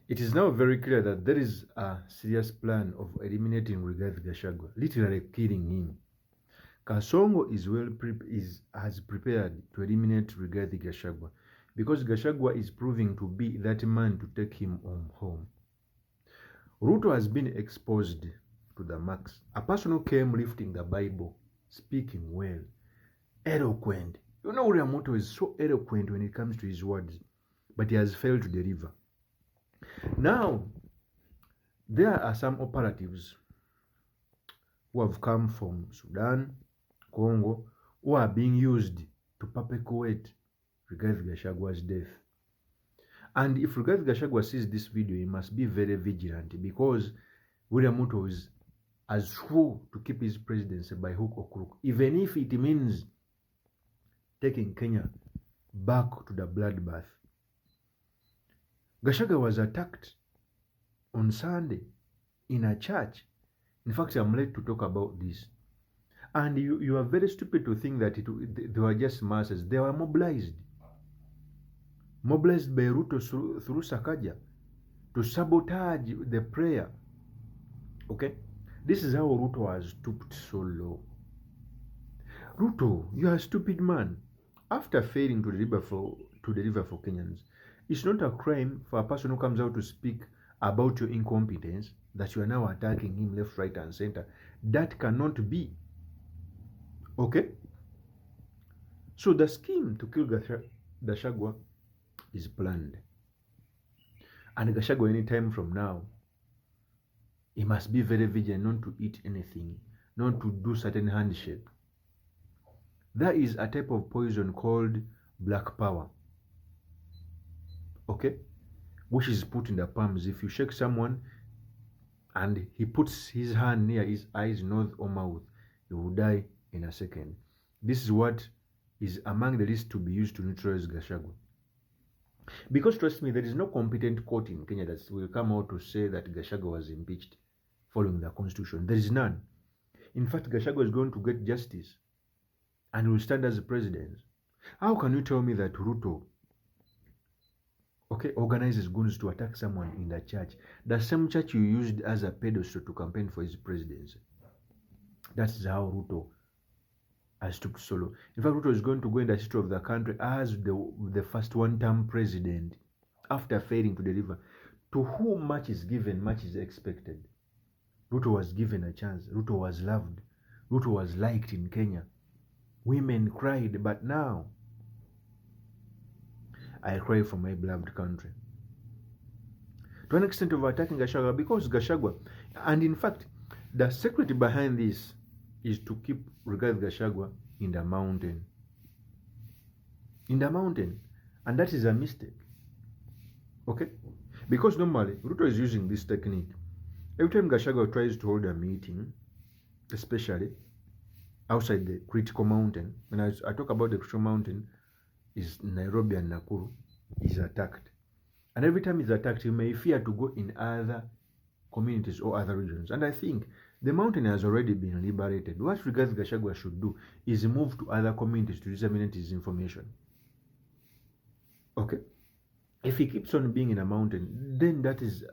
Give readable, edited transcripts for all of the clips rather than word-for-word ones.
It is now very clear that there is a serious plan of eliminating Rigathi Gachagua, literally killing him. Kasongo has prepared to eliminate Rigathi Gachagua because Gachagua is proving to be that man to take him home. Ruto has been exposed to the max. A person who came lifting the Bible, speaking well, eloquent. You know, William Ruto is so eloquent when it comes to his words, but he has failed to deliver. Now, there are some operatives who have come from Sudan, Congo, who are being used to perpetuate Rigathi Gachagua's death. And if Rigathi Gachagua sees this video, he must be very vigilant because William Ruto has sworn to keep his presidency by hook or crook, even if it means taking Kenya back to the bloodbath. Gachagua was attacked on Sunday in a church. In fact, I'm late to talk about this. And you are very stupid to think that they were just masses. They were mobilized. Mobilized by Ruto through Sakaja to sabotage the prayer. Okay? This is how Ruto has stooped so low. Ruto, you are a stupid man. After failing to deliver for Kenyans, it's not a crime for a person who comes out to speak about your incompetence that you are now attacking him left, right, and center. That cannot be. Okay? So the scheme to kill Gachagua is planned. And Gachagua, any time from now, he must be very vigilant not to eat anything, not to do certain handshake. There is a type of poison called black power. Okay? Which is put in the palms. If you shake someone and he puts his hand near his eyes, nose, or mouth, he will die in a second. This is what is among the list to be used to neutralize Gachagua. Because trust me, there is no competent court in Kenya that will come out to say that Gachagua was impeached following the constitution. There is none. In fact, Gachagua is going to get justice and will stand as the president. How can you tell me that Ruto, okay, organizes goons to attack someone in the church, the same church you used as a pedestal to campaign for his presidency? That's how Ruto has stooped solo. In fact, Ruto is going to go in the history of the country as the first one-term president after failing to deliver. To whom much is given, much is expected. Ruto was given a chance. Ruto was loved. Ruto was liked in Kenya. Women cried, but now I cry for my beloved country. To an extent of attacking Gachagua, because Gachagua, and in fact, the secret behind this is to keep Rigathi Gachagua in the mountain. In the mountain. And that is a mistake. Okay? Because normally, Ruto is using this technique. Every time Gachagua tries to hold a meeting, especially outside the critical mountain, when I talk about the critical mountain, is Nairobi and Nakuru, is attacked. And every time he's attacked, he may fear to go in other communities or other regions. And I think the mountain has already been liberated. What Rigathi Gachagua should do is move to other communities to disseminate his information. Okay? If he keeps on being in a mountain, then that is,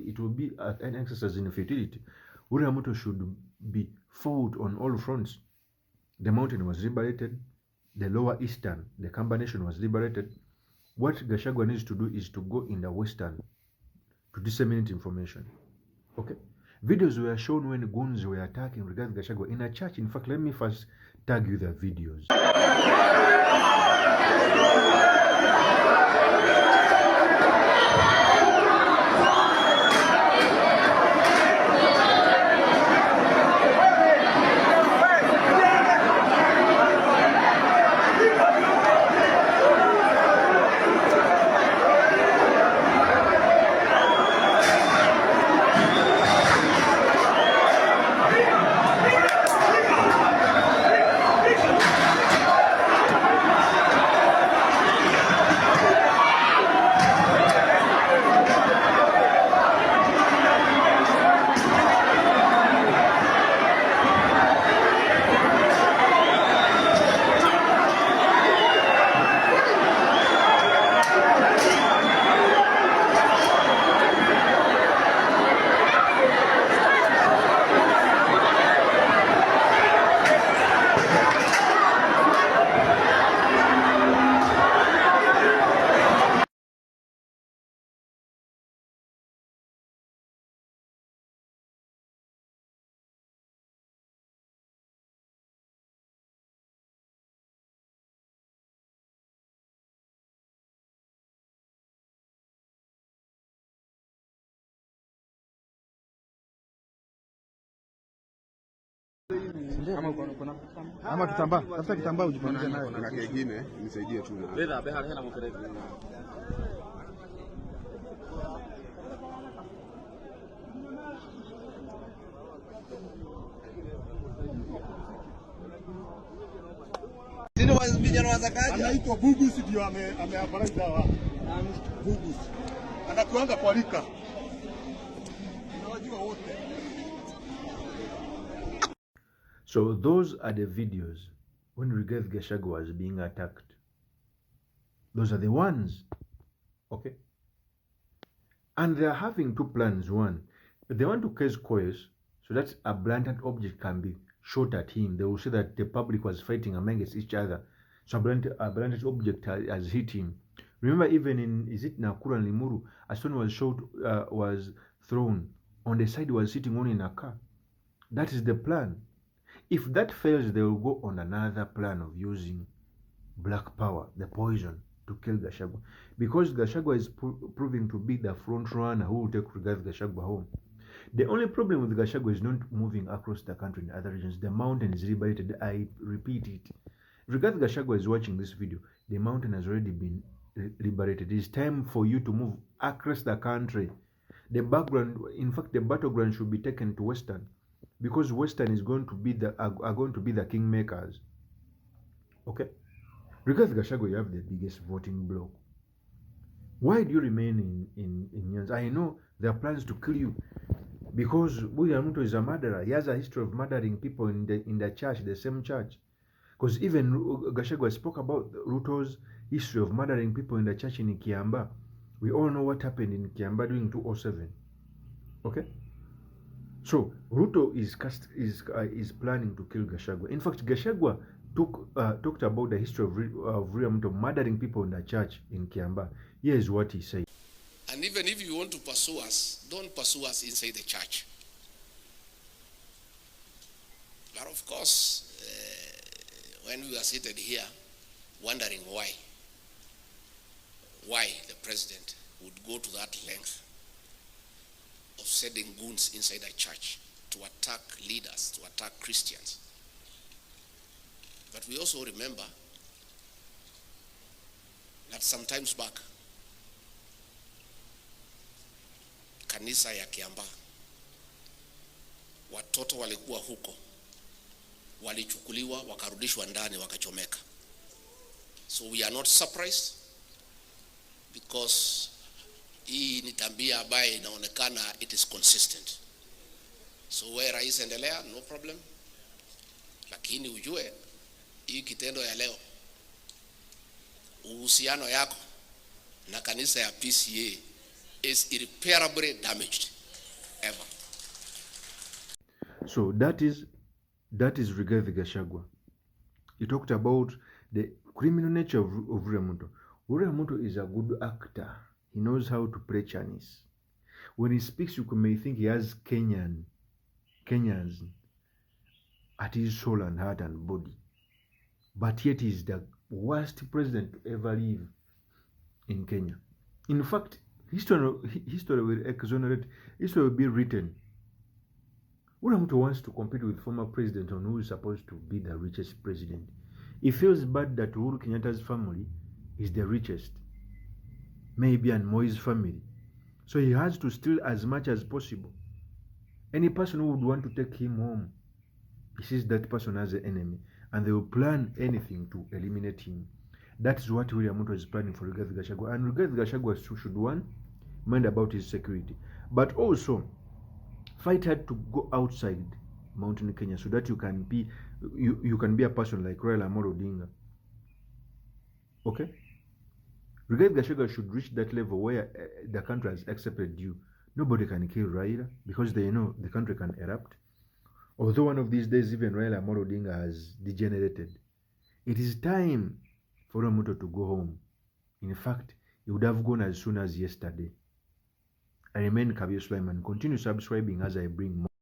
it will be an exercise in futility. William Ruto should be fought on all fronts. The mountain was liberated. The lower eastern, the Kamba nation was liberated. What Gachagua needs to do is to go in the western to disseminate information. Okay? Videos were shown when goons were attacking Rigathi Gachagua in a church. In fact, let me first tag you the videos. Ama kitambaa, tafuta kitambaa ujifunike nayo. Na kingine nisaidie tu na. Beba beha tena mfereji. Sino vijana wa Zakaria. Anaitwa Bugus ndio ameabariki dawa. Bugus. Anakuanga kwa lika. Unawajua wote. So those are the videos when Rigathi Gachagua was being attacked. Those are the ones. Okay? And they are having two plans. One, they want to case Koyes so that a blunted object can be shot at him. They will say that the public was fighting against each other. So a blunted object has hit him. Remember, even in, is it Nakuru and Limuru, a stone was shot, was thrown. On the side, was sitting on in a car. That is the plan. If that fails, they will go on another plan of using black power, the poison, to kill Gachagua. Because Gachagua is proving to be the front runner who will take Rigathi Gachagua home. The only problem with Gachagua is not moving across the country in other regions. The mountain is liberated. I repeat it. If Rigathi Gachagua is watching this video, the mountain has already been liberated. It's time for you to move across the country. The background, in fact, the battleground should be taken to Western, because Western is going to be are going to be the kingmakers. Okay? Rigathi Gachagua, you have the biggest voting bloc. Why do you remain in Nyanza? I know there are plans to kill you because William Ruto is a murderer. He has a history of murdering people in the church, the same church. Because even Gachagua spoke about Ruto's history of murdering people in the church in Kiamba. We all know what happened in Kiamba during 2007. Okay? So Ruto is planning to kill Gachagua. In fact, Gachagua talked about the history of William Ruto murdering people in the church in Kiamba. Here is what he said. And even if you want to pursue us, don't pursue us inside the church. But of course, when we are seated here, wondering why the president would go to that length of sending goons inside a church to attack leaders, to attack Christians. But we also remember that sometimes back, kanisa ya Kiamba, watoto walikuwa huko, walichukuliwa, wakarudishwa ndani, wakachomeka. So we are not surprised, because hii ni tabia ambayo inaonekana it is consistent. So where rais endelea, no problem. Lakini ujue, hii kitendo ya leo, uhusiano yako na kanisa ya PCA is irreparably damaged ever. So that is Rigathi Gachagua. He talked about the criminal nature of William Ruto. William Ruto is a good actor. He knows how to play Chinese. When he speaks, you may think he has Kenyans at his soul and heart and body. But yet he is the worst president to ever live in Kenya. In fact, history will exonerate, history will be written. William Ruto wants to compete with former president on who is supposed to be the richest president. He feels bad that Uhuru Kenyatta's family is the richest, maybe, and Moi's family. So he has to steal as much as possible. Any person who would want to take him home, he sees that person as an enemy, and they will plan anything to eliminate him. That is what William Ruto is planning for Rigathi Gachagua. And Rigathi Gachagua should, one, mind about his security, but also fight hard to go outside Mountain Kenya so that you can be a person like Raila Amolo Odinga. Okay? Rigathi Gachagua should reach that level where the country has accepted you. Nobody can kill Raila because they know the country can erupt. Although one of these days even Raila Amolo Odinga has degenerated. It is time for Ruto to go home. In fact, he would have gone as soon as yesterday. I remain Kabir Sulaiman. Continue subscribing as I bring more.